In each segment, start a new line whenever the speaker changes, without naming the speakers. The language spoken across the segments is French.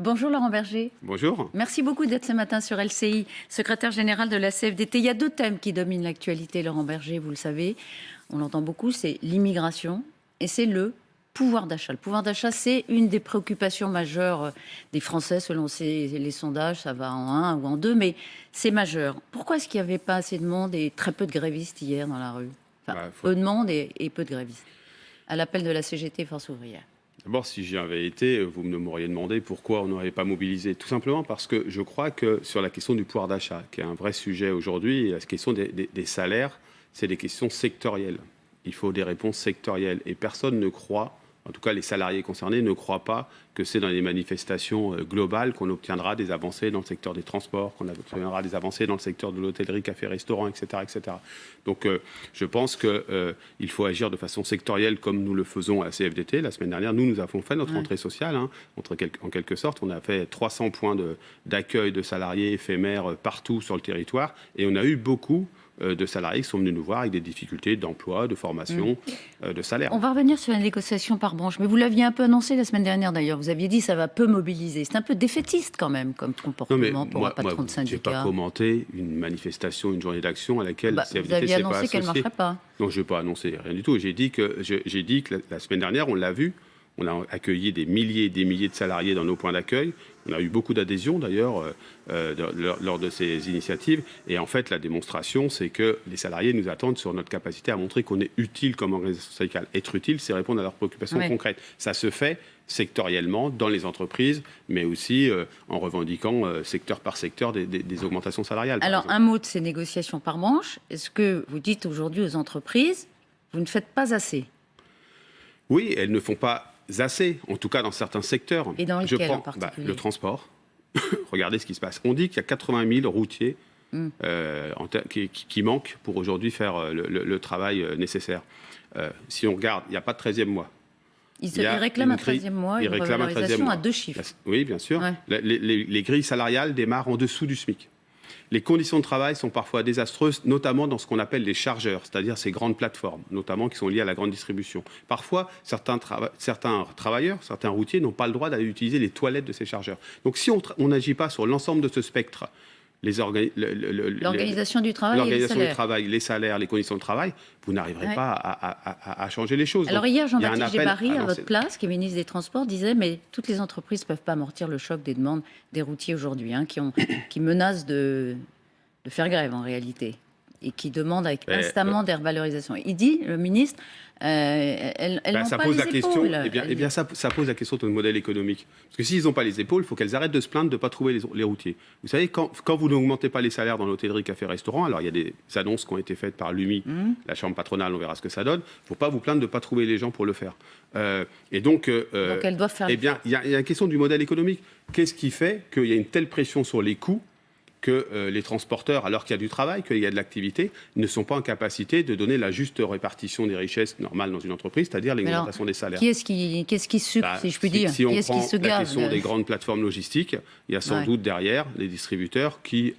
Bonjour Laurent Berger.
Bonjour.
Merci beaucoup d'être ce matin sur LCI, secrétaire général de la CFDT. Il y a deux thèmes qui dominent l'actualité, Laurent Berger, vous le savez. On l'entend beaucoup, c'est l'immigration et c'est le pouvoir d'achat. Le pouvoir d'achat, c'est une des préoccupations majeures des Français, selon les sondages. Ça va en 1 ou en 2, mais c'est majeur. Pourquoi est-ce qu'il n'y avait pas assez de monde et très peu de grévistes hier dans la rue? Peu de monde et peu de grévistes. À l'appel de la CGT Force ouvrière.
D'abord, si j'y avais été, vous m'auriez demandé pourquoi on n'aurait pas mobilisé. Tout simplement parce que je crois que sur la question du pouvoir d'achat, qui est un vrai sujet aujourd'hui, la question des salaires, c'est des questions sectorielles. Il faut des réponses sectorielles. Et personne ne croit, en tout cas les salariés concernés, ne croient pas que c'est dans les manifestations globales qu'on obtiendra des avancées dans le secteur des transports, qu'on obtiendra des avancées dans le secteur de l'hôtellerie, café-restaurant, etc., etc. Donc je pense qu'il faut agir de façon sectorielle comme nous le faisons à la CFDT. La semaine dernière, nous avons fait notre rentrée sociale. En quelque sorte, on a fait 300 points d'accueil de salariés éphémères partout sur le territoire. Et on a eu beaucoup de salariés qui sont venus nous voir avec des difficultés d'emploi, de formation, de salaire.
On va revenir sur la négociation par branche, mais vous l'aviez un peu annoncé la semaine dernière d'ailleurs. Vous aviez dit que ça va peu mobiliser. C'est un peu défaitiste quand même comme comportement pour un patron de syndicat.
Je n'ai pas commenté une manifestation, une journée d'action à laquelle la CFDT
vous aviez
s'est pas
annoncé qu'elle ne
associée.
marcherait pas.
Non, je n'ai pas annoncé rien du tout. J'ai dit que la semaine dernière, on l'a vu. On a accueilli des milliers et des milliers de salariés dans nos points d'accueil. On a eu beaucoup d'adhésions d'ailleurs lors de ces initiatives. Et en fait, la démonstration, c'est que les salariés nous attendent sur notre capacité à montrer qu'on est utile comme organisation syndicale. Être utile, c'est répondre à leurs préoccupations concrètes. Ça se fait sectoriellement dans les entreprises, mais aussi en revendiquant secteur par secteur des augmentations salariales.
Alors, un mot de ces négociations par branche. Est-ce que vous dites aujourd'hui aux entreprises, vous ne faites pas assez?
Oui, elles ne font pas assez, en tout cas dans certains secteurs.
Et dans lesquels en particulier?
Le transport. Regardez ce qui se passe. On dit qu'il y a 80 000 routiers qui manquent pour aujourd'hui faire le travail nécessaire. Si on regarde, il n'y a pas de 13e mois.
Ils réclament un 13e mois, une revalorisation à 2 chiffres.
Oui, bien sûr.
Ouais.
Les grilles salariales démarrent en dessous du SMIC. Les conditions de travail sont parfois désastreuses, notamment dans ce qu'on appelle les chargeurs, c'est-à-dire ces grandes plateformes, notamment qui sont liées à la grande distribution. Parfois, certains travailleurs, certains routiers n'ont pas le droit d'aller utiliser les toilettes de ces chargeurs. Donc si on n'agit pas sur l'ensemble de ce spectre,
l'organisation du travail,
les salaires, les conditions de travail, vous n'arriverez pas à changer les choses.
Alors hier, Jean-Baptiste Djebbari, à votre place, qui est ministre des Transports, disait mais toutes les entreprises ne peuvent pas amortir le choc des demandes des routiers aujourd'hui, qui menacent de faire grève en réalité et qui demandent instamment des revalorisations. Il dit, le ministre, elles n'ont pas les épaules.
Ça pose la question de notre modèle économique. Parce que s'ils n'ont pas les épaules, il faut qu'elles arrêtent de se plaindre de ne pas trouver les routiers. Vous savez, quand vous n'augmentez pas les salaires dans l'hôtellerie, café-restaurant, alors il y a des annonces qui ont été faites par l'UMI, la chambre patronale, on verra ce que ça donne, il ne faut pas vous plaindre de ne pas trouver les gens pour le faire. Donc
elles doivent faire...
il y a la question du modèle économique. Qu'est-ce qui fait qu'il y a une telle pression sur les coûts que les transporteurs, alors qu'il y a du travail, qu'il y a de l'activité, ne sont pas en capacité de donner la juste répartition des richesses normales dans une entreprise, c'est-à-dire l'augmentation des salaires.
Qui est-ce qui sucre, si je puis dire?
Si on prend la question des grandes plateformes logistiques, il y a sans doute derrière les distributeurs qui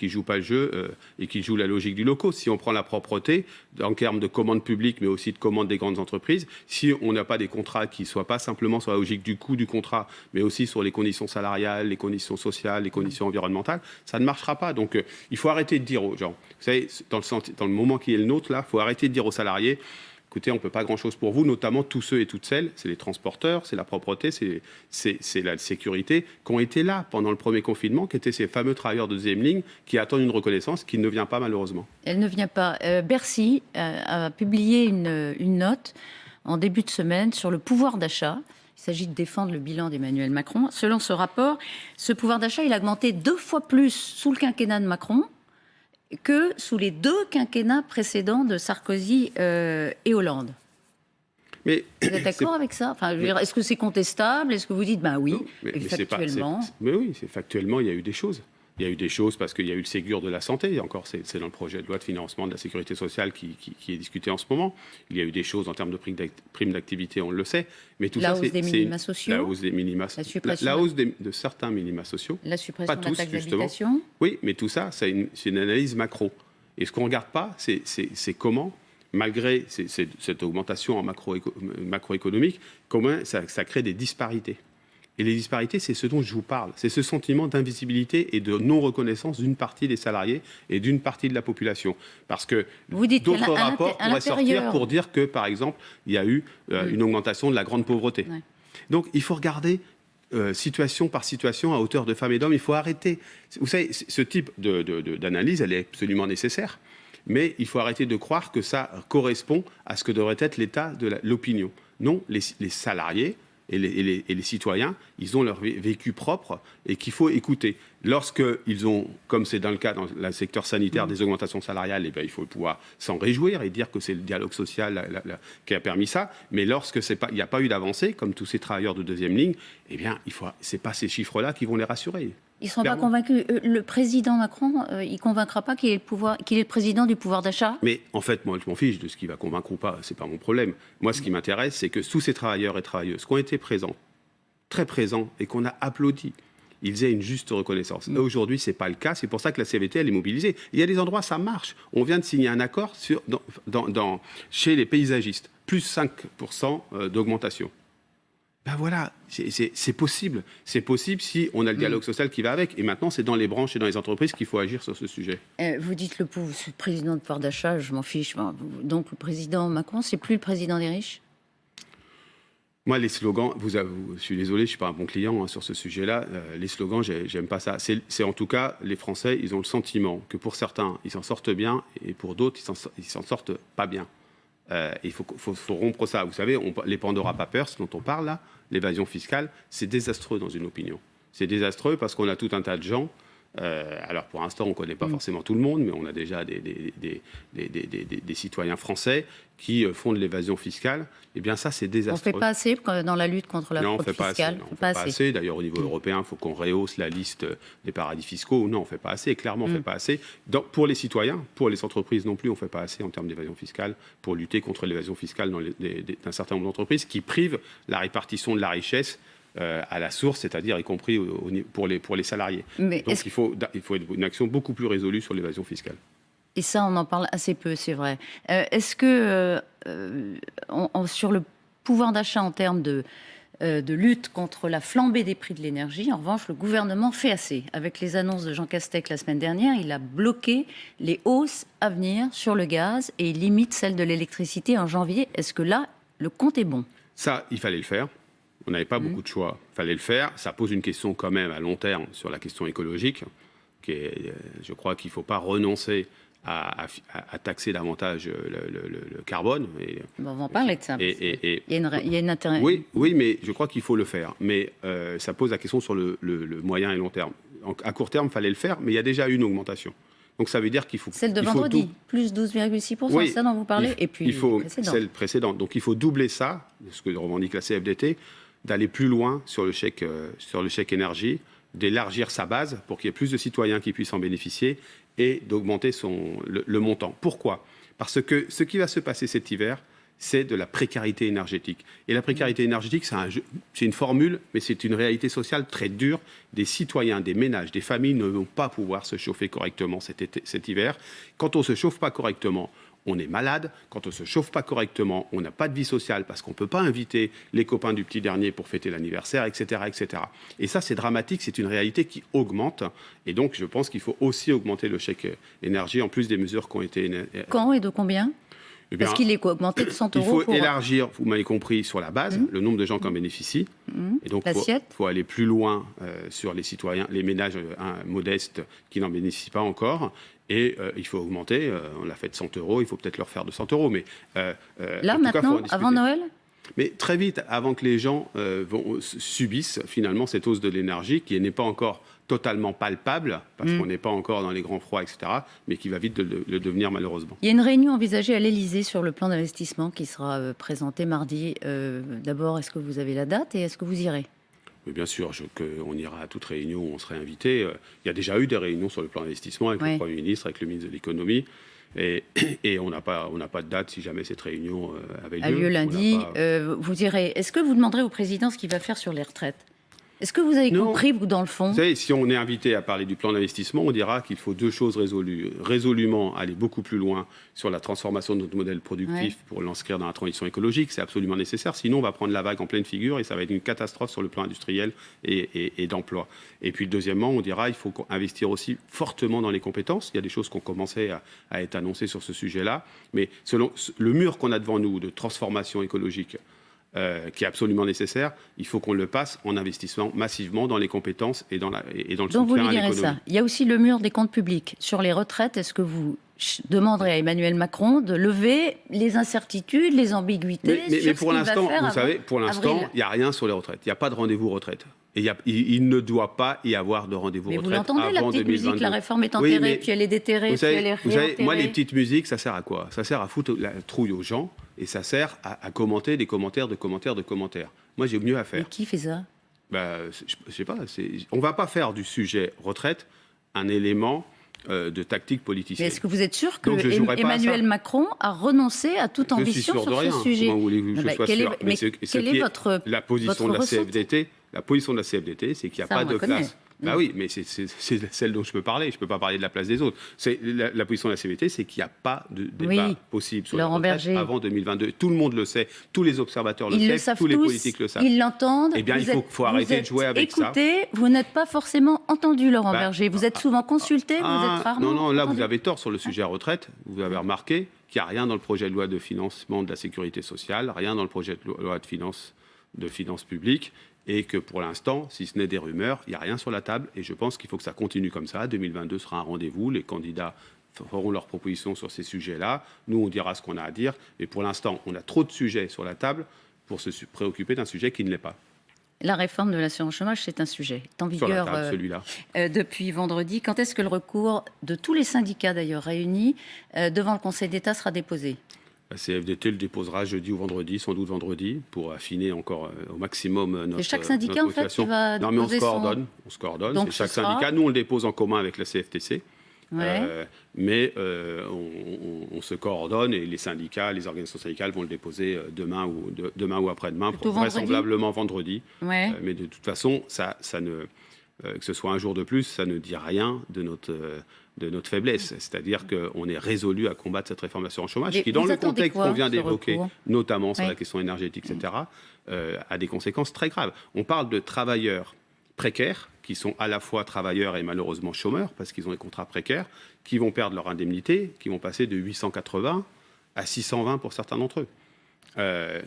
jouent pas le jeu et qui jouent la logique du loco. Si on prend la propreté, en termes de commandes publiques, mais aussi de commandes des grandes entreprises, si on n'a pas des contrats qui ne soient pas simplement sur la logique du coût du contrat, mais aussi sur les conditions salariales, les conditions sociales, les conditions environnementales, ça ne marchera pas. Donc il faut arrêter de dire aux gens, vous savez, dans le moment qui est le nôtre, là, il faut arrêter de dire aux salariés, écoutez, on ne peut pas grand-chose pour vous, notamment tous ceux et toutes celles, c'est les transporteurs, c'est la propreté, c'est la sécurité, qui ont été là pendant le premier confinement, qui étaient ces fameux travailleurs de deuxième ligne, qui attendent une reconnaissance qui ne vient pas malheureusement.
Elle ne vient pas. Bercy a publié une note en début de semaine sur le pouvoir d'achat. Il s'agit de défendre le bilan d'Emmanuel Macron. Selon ce rapport, ce pouvoir d'achat, il a augmenté 2 fois plus sous le quinquennat de Macron que sous les 2 quinquennats précédents de Sarkozy et Hollande. Mais vous êtes d'accord avec ça? Enfin, est-ce que c'est contestable? Est-ce que vous dites, ben oui, factuellement?
Mais oui, factuellement, il y a eu des choses. Il y a eu des choses parce qu'il y a eu le Ségur de la santé, encore c'est dans le projet de loi de financement de la sécurité sociale qui est discuté en ce moment. Il y a eu des choses en termes de primes d'activité, on le sait. Mais tout
la hausse des minima sociaux,
la hausse des minima, la hausse de certains minima sociaux.
La suppression
pas
de la taxe
justement.
d'habitation.
Oui, mais tout ça, c'est une analyse macro. Et ce qu'on ne regarde pas, c'est comment, malgré cette augmentation en macroéconomique, comment ça crée des disparités. Et les disparités, c'est ce dont je vous parle. C'est ce sentiment d'invisibilité et de non-reconnaissance d'une partie des salariés et d'une partie de la population. Parce que
Vous dites
d'autres rapports pourraient sortir pour dire que, par exemple, il y a eu une augmentation de la grande pauvreté.
Ouais.
Donc, il faut regarder situation par situation à hauteur de femmes et d'hommes. Il faut arrêter. Vous savez, ce type d'analyse, elle est absolument nécessaire. Mais il faut arrêter de croire que ça correspond à ce que devrait être l'état de l'opinion. Non, les salariés et les citoyens, ils ont leur vécu propre et qu'il faut écouter. Lorsqu'ils ont, comme c'est dans le cas dans le secteur sanitaire, des augmentations salariales, eh bien, il faut pouvoir s'en réjouir et dire que c'est le dialogue social qui a permis ça. Mais lorsque il n'y a pas eu d'avancée, comme tous ces travailleurs de deuxième ligne, eh bien, ce n'est pas ces chiffres-là qui vont les rassurer.
Ils ne seront pas convaincus. Le président Macron, il ne convaincra pas qu'il est le président du pouvoir d'achat?
Mais en fait, moi, je m'en fiche de ce qui va convaincre ou pas. Ce n'est pas mon problème. Moi, ce qui m'intéresse, c'est que tous ces travailleurs et travailleuses qui ont été présents, très présents, et qu'on a applaudi, ils aient une juste reconnaissance. Aujourd'hui, ce n'est pas le cas. C'est pour ça que la CVT, elle est mobilisée. Il y a des endroits, ça marche. On vient de signer un accord chez les paysagistes. Plus 5% d'augmentation. Ben voilà, c'est possible. C'est possible si on a le dialogue social qui va avec. Et maintenant, c'est dans les branches et dans les entreprises qu'il faut agir sur ce sujet.
Vous dites le président de pouvoir d'achat, je m'en fiche. Donc le président Macron, c'est plus le président des riches?
Moi, les slogans, je suis désolé, je ne suis pas un bon client sur ce sujet-là. Les slogans, j'aime pas ça. C'est en tout cas, les Français, ils ont le sentiment que pour certains, ils s'en sortent bien et pour d'autres, ils s'en sortent pas bien. Il faut rompre ça. Vous savez, les Pandora Papers dont on parle là, l'évasion fiscale, c'est désastreux dans une opinion. C'est désastreux parce qu'on a tout un tas de gens. Alors pour l'instant, on ne connaît pas forcément tout le monde, mais on a déjà des citoyens français qui font de l'évasion fiscale. Eh bien ça, c'est désastreux.
On ne fait pas assez dans la lutte contre la fraude fiscale?
Non, on ne fait pas assez. D'ailleurs, au niveau européen, il faut qu'on rehausse la liste des paradis fiscaux. Non, on ne fait pas assez. Clairement, on ne fait pas assez. Pour les citoyens, pour les entreprises non plus, on ne fait pas assez en termes d'évasion fiscale pour lutter contre l'évasion fiscale d'un certain nombre d'entreprises qui privent la répartition de la richesse à la source, c'est-à-dire y compris pour les salariés. Donc il faut une action beaucoup plus résolue sur l'évasion fiscale.
Et ça, on en parle assez peu, c'est vrai. Est-ce que sur le pouvoir d'achat en termes de lutte contre la flambée des prix de l'énergie, en revanche, le gouvernement fait assez. Avec les annonces de Jean Castex la semaine dernière, il a bloqué les hausses à venir sur le gaz et il limite celles de l'électricité en janvier. Est-ce que là, le compte est bon?
Ça, il fallait le faire. On n'avait pas beaucoup de choix. Il fallait le faire. Ça pose une question quand même à long terme sur la question écologique. Je crois qu'il ne faut pas renoncer à taxer davantage le carbone.
On va en parler de ça. Il y a une intérêt.
Oui, mais je crois qu'il faut le faire. Mais ça pose la question sur le moyen et long terme. À court terme, il fallait le faire, mais il y a déjà eu une augmentation. Donc ça veut dire qu'il faut...
Celle de vendredi, plus 12,6%,
oui,
c'est ça dont vous parlez? Et puis
celle précédente. Donc il faut doubler ça, ce que revendique la CFDT, d'aller plus loin sur le chèque énergie, d'élargir sa base pour qu'il y ait plus de citoyens qui puissent en bénéficier et d'augmenter le montant. Pourquoi? Parce que ce qui va se passer cet hiver, c'est de la précarité énergétique. Et la précarité énergétique, c'est une formule, mais c'est une réalité sociale très dure. Des citoyens, des ménages, des familles ne vont pas pouvoir se chauffer correctement cet hiver. Quand on ne se chauffe pas correctement, on est malade. Quand on ne se chauffe pas correctement, on n'a pas de vie sociale parce qu'on ne peut pas inviter les copains du petit dernier pour fêter l'anniversaire, etc., etc. Et ça, c'est dramatique, c'est une réalité qui augmente. Et donc, je pense qu'il faut aussi augmenter le chèque énergie, en plus des mesures qui ont été...
Quand et de combien? Parce qu'il est augmenté de 100 euros.
Il faut élargir, vous m'avez compris, sur la base, le nombre de gens qui en bénéficient. Et donc, il faut aller plus loin sur les citoyens, les ménages modestes qui n'en bénéficient pas encore. Et il faut augmenter, on l'a fait de 100 euros, il faut peut-être leur faire de 100 euros. Mais,
là, maintenant, avant Noël?
Mais très vite, avant que les gens subissent finalement cette hausse de l'énergie qui n'est pas encore totalement palpable, parce qu'on n'est pas encore dans les grands froids, etc., mais qui va vite le devenir malheureusement.
Il y a une réunion envisagée à l'Élysée sur le plan d'investissement qui sera présenté mardi. D'abord, est-ce que vous avez la date et est-ce que vous irez?
Mais bien sûr, on ira à toute réunion où on serait invité. Il y a déjà eu des réunions sur le plan d'investissement avec le Premier ministre, avec le ministre de l'économie. Et on n'a pas de date si jamais cette réunion avait lieu.
A lieu lundi. Vous irez. Est-ce que vous demanderez au président ce qu'il va faire sur les retraites? Est-ce que vous avez
Non.
compris, vous, dans le fond?
Vous savez, si on est invité à parler du plan d'investissement, on dira qu'il faut deux choses résolues. Résolument, aller beaucoup plus loin sur la transformation de notre modèle productif pour l'inscrire dans la transition écologique. C'est absolument nécessaire. Sinon, on va prendre la vague en pleine figure et ça va être une catastrophe sur le plan industriel et d'emploi. Et puis, deuxièmement, on dira qu'il faut investir aussi fortement dans les compétences. Il y a des choses qui ont commencé à être annoncées sur ce sujet-là. Mais selon le mur qu'on a devant nous de transformation écologique, qui est absolument nécessaire, il faut qu'on le passe en investissement massivement dans les compétences et dans le
Donc
soutien
vous lui
à
direz
l'économie.
ça. Il y a aussi le mur des comptes publics. Sur les retraites, est-ce que vous demanderez à Emmanuel Macron de lever les incertitudes, les ambiguïtés
Mais
sur
pour
ce qu'il va
l'instant,
faire
vous
avant
savez, pour l'instant,
avril?
il n'y a rien sur les retraites. Il n'y a pas de rendez-vous retraite. Et il ne doit pas y avoir de rendez-vous
Mais
retraite
vous l'entendez, la
avant
petite
2022.
musique, la réforme est
Oui,
enterrée,
mais
puis elle est déterrée,
Vous
puis elle est
savez,
réenterrée.
moi, les petites musiques, ça sert à quoi? Ça sert à foutre la trouille aux gens et ça sert à commenter des commentaires de commentaires de commentaires. Moi, j'ai mieux à
Mais
faire.
qui fait ça?
Je sais pas. On ne va pas faire du sujet retraite un élément de tactique
Mais
politicienne.
est-ce que vous êtes sûr que
Donc, je jouerai pas à
Emmanuel
ça.
Macron a renoncé à toute
Je suis
ambition
sûr de
sur
rien.
ce sujet?
Comment voulez-vous que
Non,
je
mais
sois
quelle est-
sûr?
mais
ce
quelle est
qui
votre
la position de la
ressenti?
CFDT? La position de la CFDT, c'est qu'il n'y a
Ça,
pas
on la
de
connaît.
place. Bah oui, mais c'est celle dont je peux parler. Je ne peux pas parler de la place des autres. La position de la CFDT, c'est qu'il n'y a pas de débat
Oui.
possible sur
Laurent
la retraite
Berger.
avant 2022. Tout le monde le sait. Tous les observateurs le
Ils le
savent.
savent
Tous les
tous,
politiques le savent.
ils l'entendent.
Eh bien,
Vous
il faut arrêter de jouer avec ça.
Écoutez, vous n'êtes pas forcément entendu, Laurent
Bah,
Berger. Vous êtes souvent consulté, vous êtes rarement
Non, là,
entendu.
vous avez tort sur le sujet retraite. Vous avez remarqué qu'il n'y a rien dans le projet de loi de financement de la sécurité sociale, rien dans le projet de loi de finances publiques, et que pour l'instant, si ce n'est des rumeurs, il n'y a rien sur la table. Et je pense qu'il faut que ça continue comme ça. 2022 sera un rendez-vous. Les candidats feront leurs propositions sur ces sujets-là. Nous, on dira ce qu'on a à dire. Et pour l'instant, on a trop de sujets sur la table pour se préoccuper d'un sujet qui ne l'est pas.
La réforme de l'assurance chômage, c'est un sujet. C'est en
Sur la
vigueur
table, celui-là.
depuis vendredi. Quand est-ce que le recours de tous les syndicats, d'ailleurs réunis, devant le Conseil d'État sera déposé?
La CFDT le déposera jeudi ou vendredi, sans doute vendredi, pour affiner encore au maximum notre.
C'est chaque syndicat,
notre
en fait,
motivation.
qui va
Non, mais on se
déposer son-
coordonne. On se coordonne.
Donc,
C'est chaque
ce sera-
syndicat. Nous, on le dépose en commun avec la CFTC.
Ouais.
Mais on se coordonne et les syndicats, les organisations syndicales vont le déposer demain ou après-demain,
Plutôt vendredi
vraisemblablement vendredi.
Ouais.
Mais de toute façon, que ce soit un jour de plus, ça ne dit rien de notre faiblesse. C'est-à-dire qu'on est résolu à combattre cette réforme de l'assurance chômage,
Et
qui, dans
vous
le
attendez
contexte
quoi,
qu'on vient
ce
d'évoquer,
recours?
notamment sur
Ouais.
la question énergétique, etc., a des conséquences très graves. On parle de travailleurs précaires, qui sont à la fois travailleurs et malheureusement chômeurs, parce qu'ils ont des contrats précaires, qui vont perdre leur indemnité, qui vont passer de 880 à 620 pour certains d'entre eux.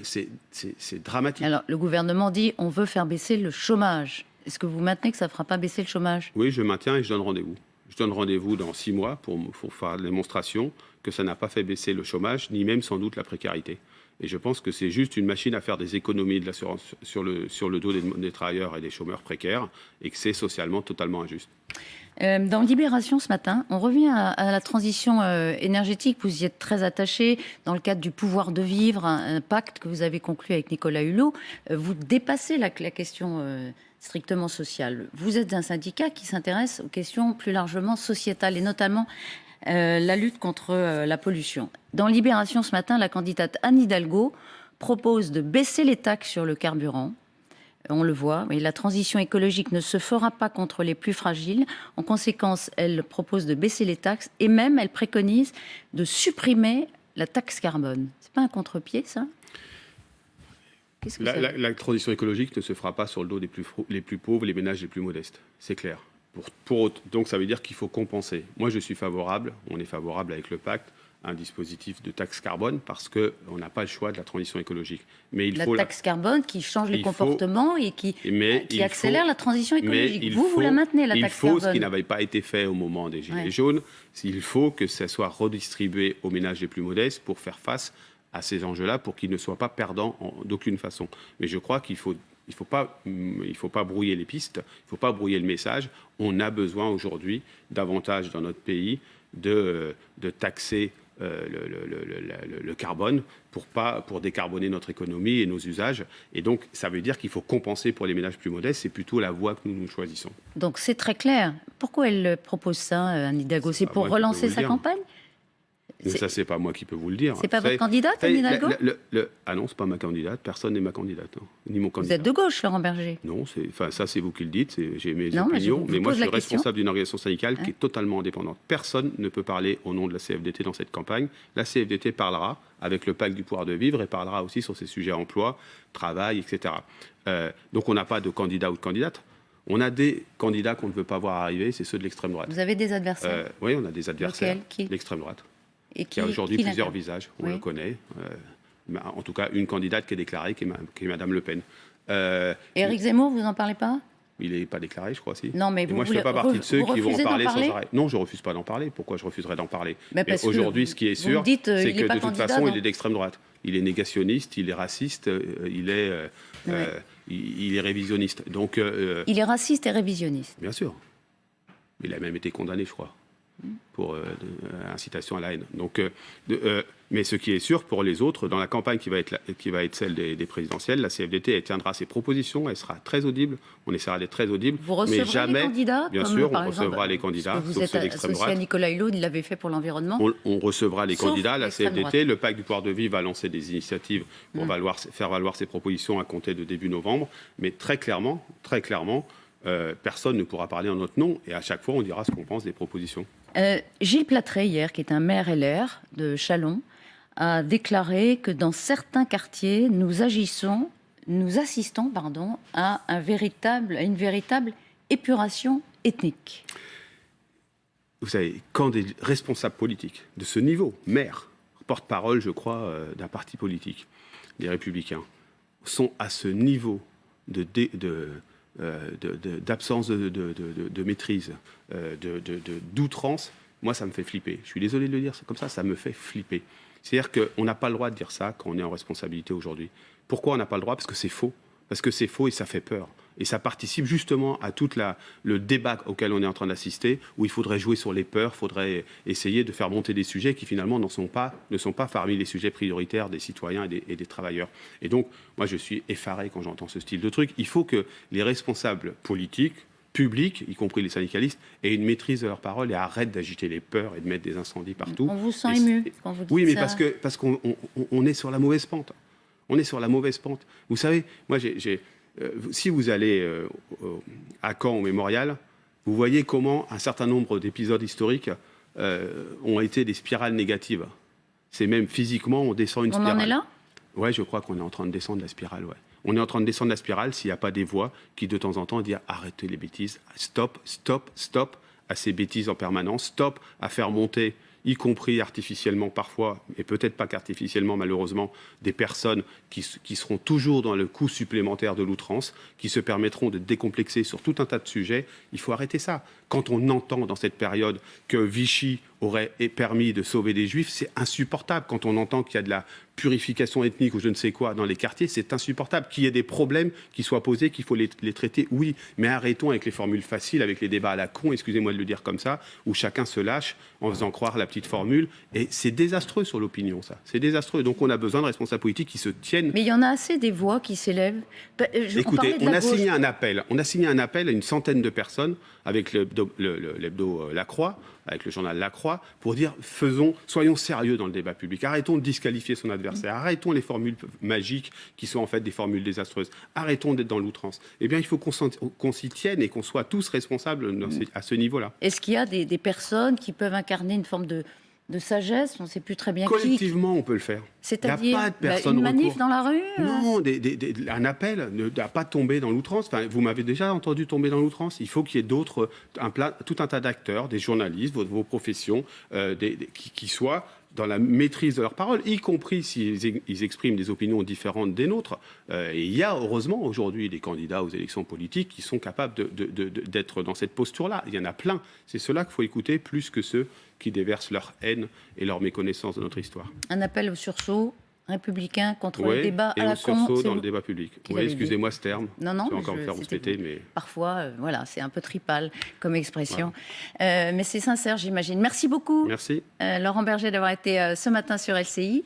C'est dramatique.
Alors, le gouvernement dit on veut faire baisser le chômage. Est-ce que vous maintenez que ça ne fera pas baisser le chômage?
Oui, je maintiens et je donne rendez-vous. Je donne rendez-vous dans 6 mois pour faire la démonstration que ça n'a pas fait baisser le chômage, ni même sans doute la précarité. Et je pense que c'est juste une machine à faire des économies de l'assurance sur le dos des travailleurs et des chômeurs précaires, et que c'est socialement totalement injuste.
Dans Libération ce matin, on revient à la transition énergétique. Vous y êtes très attaché dans le cadre du pouvoir de vivre, un pacte que vous avez conclu avec Nicolas Hulot. Vous dépassez la question strictement sociale. Vous êtes un syndicat qui s'intéresse aux questions plus largement sociétales et notamment la lutte contre la pollution. Dans Libération ce matin, la candidate Anne Hidalgo propose de baisser les taxes sur le carburant. On le voit, mais la transition écologique ne se fera pas contre les plus fragiles. En conséquence, elle propose de baisser les taxes et même elle préconise de supprimer la taxe carbone. C'est pas un contre-pied, ça? Qu'est-ce que ça veut dire?
La transition écologique ne se fera pas sur le dos des les plus pauvres, les ménages les plus modestes. C'est clair. Donc ça veut dire qu'il faut compenser. Moi, je suis favorable, on est favorable avec le pacte, à un dispositif de taxe carbone parce qu'on n'a pas le choix de la transition écologique. Mais
La taxe carbone qui change les comportements et qui accélère la transition écologique. Vous la maintenez, la taxe carbone?
Il faut, ce qui n'avait pas été fait au moment des Gilets jaunes, il faut que ça soit redistribué aux ménages les plus modestes pour faire face à ces enjeux-là, pour qu'ils ne soient pas perdants d'aucune façon. Mais je crois qu'il faut... Il ne faut pas brouiller les pistes, il ne faut pas brouiller le message. On a besoin aujourd'hui davantage dans notre pays de taxer le carbone pour décarboner notre économie et nos usages. Et donc, ça veut dire qu'il faut compenser pour les ménages plus modestes. C'est plutôt la voie que nous choisissons.
Donc, c'est très clair. Pourquoi elle propose ça, Anne Hidalgo? C'est pour relancer sa campagne?
Mais ça, c'est pas moi qui peux vous le dire.
C'est pas votre candidate, Anne Hidalgo?
Ah non, c'est pas ma candidate. Personne n'est ma candidate, hein, ni mon candidat.
Vous êtes de gauche, Laurent Berger?
Non, ça c'est vous qui le dites. J'ai mes
Non,
opinions, mais moi je suis
la question.
responsable d'une organisation syndicale qui est totalement indépendante. Personne ne peut parler au nom de la CFDT dans cette campagne. La CFDT parlera avec le pacte du pouvoir de vivre et parlera aussi sur ces sujets emploi, travail, etc. Donc on n'a pas de candidat ou de candidate. On a des candidats qu'on ne veut pas voir arriver, c'est ceux de l'extrême droite.
Vous avez des adversaires?
Oui, on a des adversaires.
Qui?
L'extrême droite.
Et
qui a aujourd'hui plusieurs visages, on
oui.
le connaît. En tout cas, une candidate qui est déclarée, qui est Madame Le Pen.
Éric Zemmour, vous n'en parlez pas?
Il n'est pas déclaré, je crois, si.
Non, mais
moi, je ne fais pas partie de ceux qui vont en parler sans arrêt. Non, je ne refuse pas d'en parler. Pourquoi je refuserais d'en parler? Mais aujourd'hui, ce qui est sûr, c'est que de toute façon, il est d'extrême droite. Il est négationniste, il est raciste, il est révisionniste. Donc,
il est raciste et révisionniste.
Bien sûr. Il a même été condamné, je crois, pour incitation à la haine. Donc, mais ce qui est sûr pour les autres, dans la campagne qui va être celle des présidentielles, la CFDT elle tiendra ses propositions, elle sera très audible, on essaiera d'être très audible.
Vous recevrez
mais jamais,
les candidats?
Bien sûr, on recevra les candidats,
vous
sauf
êtes
ceux d'extrême
associé à
droite.
Nicolas Hulot, il l'avait fait pour l'environnement.
On recevra les candidats, la CFDT,
droite.
le pacte du pouvoir de vivre va lancer des initiatives pour faire valoir ses propositions à compter de début novembre, mais très clairement, personne ne pourra parler en notre nom et à chaque fois on dira ce qu'on pense des propositions.
Gilles Platret, hier, qui est un maire LR de Châlons, a déclaré que dans certains quartiers, nous assistons à une véritable épuration ethnique.
Vous savez, quand des responsables politiques de ce niveau, maire, porte-parole, je crois, d'un parti politique, des Républicains, sont à ce niveau d'absence de maîtrise, d'outrance, moi, ça me fait flipper. Je suis désolé de le dire, c'est comme ça me fait flipper. C'est-à-dire qu'on n'a pas le droit de dire ça quand on est en responsabilité aujourd'hui. Pourquoi on n'a pas le droit? Parce que c'est faux. Parce que c'est faux et ça fait peur. Et ça participe justement à tout le débat auquel on est en train d'assister, où il faudrait jouer sur les peurs, il faudrait essayer de faire monter des sujets qui finalement ne sont pas parmi les sujets prioritaires des citoyens et des travailleurs. Et donc, moi, je suis effaré quand j'entends ce style de truc. Il faut que les responsables politiques, publics, y compris les syndicalistes, aient une maîtrise de leur parole et arrêtent d'agiter les peurs et de mettre des incendies partout.
On vous sent ému quand vous dites ça.
Oui, mais parce qu'on est sur la mauvaise pente. On est sur la mauvaise pente. Vous savez, moi, si vous allez à Caen au Mémorial, vous voyez comment un certain nombre d'épisodes historiques ont été des spirales négatives. C'est même physiquement, on descend une spirale.
On en est là?
Ouais, je crois qu'on est en train de descendre la spirale, ouais. On est en train de descendre la spirale s'il n'y a pas des voix qui, de temps en temps, disent arrêtez les bêtises, stop à ces bêtises en permanence, stop à faire monter, y compris artificiellement parfois, et peut-être pas qu'artificiellement malheureusement, des personnes qui seront toujours dans le coût supplémentaire de l'outrance, qui se permettront de décomplexer sur tout un tas de sujets. Il faut arrêter ça. Quand on entend dans cette période que Vichy aurait permis de sauver des Juifs, c'est insupportable. Quand on entend qu'il y a de la purification ethnique ou je ne sais quoi dans les quartiers, c'est insupportable. Qu'il y ait des problèmes qui soient posés, qu'il faut les traiter, oui, mais arrêtons avec les formules faciles, avec les débats à la con, excusez-moi de le dire comme ça, où chacun se lâche en faisant croire la petite formule. Et c'est désastreux sur l'opinion, ça. C'est désastreux. Donc on a besoin de responsables politiques qui se tiennent.
Mais il y en a assez des voix qui s'élèvent.
Écoutez, on a signé un appel. On a signé un appel à une centaine de personnes avec l'hebdo La Croix, avec le journal La Croix, pour dire soyons sérieux dans le débat public. Arrêtons de disqualifier son adversaire. Arrêtons les formules magiques qui sont en fait des formules désastreuses. Arrêtons d'être dans l'outrance. Eh bien, il faut qu'on s'y tienne et qu'on soit tous responsables à ce niveau-là.
Est-ce qu'il y a des personnes qui peuvent incarner une forme de sagesse? On ne sait plus très bien
Collectivement, on peut le faire.
C'est-à-dire
il n'y a pas de personne
une manif dans la rue?
Non, un appel ne doit pas tomber dans l'outrance. Enfin, vous m'avez déjà entendu tomber dans l'outrance. Il faut qu'il y ait tout un tas d'acteurs, des journalistes, vos professions, qui soient dans la maîtrise de leurs paroles, y compris s'ils expriment des opinions différentes des nôtres. Et il y a heureusement aujourd'hui des candidats aux élections politiques qui sont capables d'être dans cette posture-là. Il y en a plein. C'est ceux-là qu'il faut écouter plus que ceux qui déversent leur haine et leur méconnaissance de notre histoire.
Un appel au sursaut républicain contre le débat à la con.
Et au sursaut dans le débat public. Oui, excusez-moi ce terme.
Non,
je vais encore me faire rouspéter, mais...
Parfois, voilà, c'est un peu tripal comme expression. Voilà. Mais c'est sincère, j'imagine. Merci beaucoup.
Merci.
Laurent Berger d'avoir été ce matin sur LCI.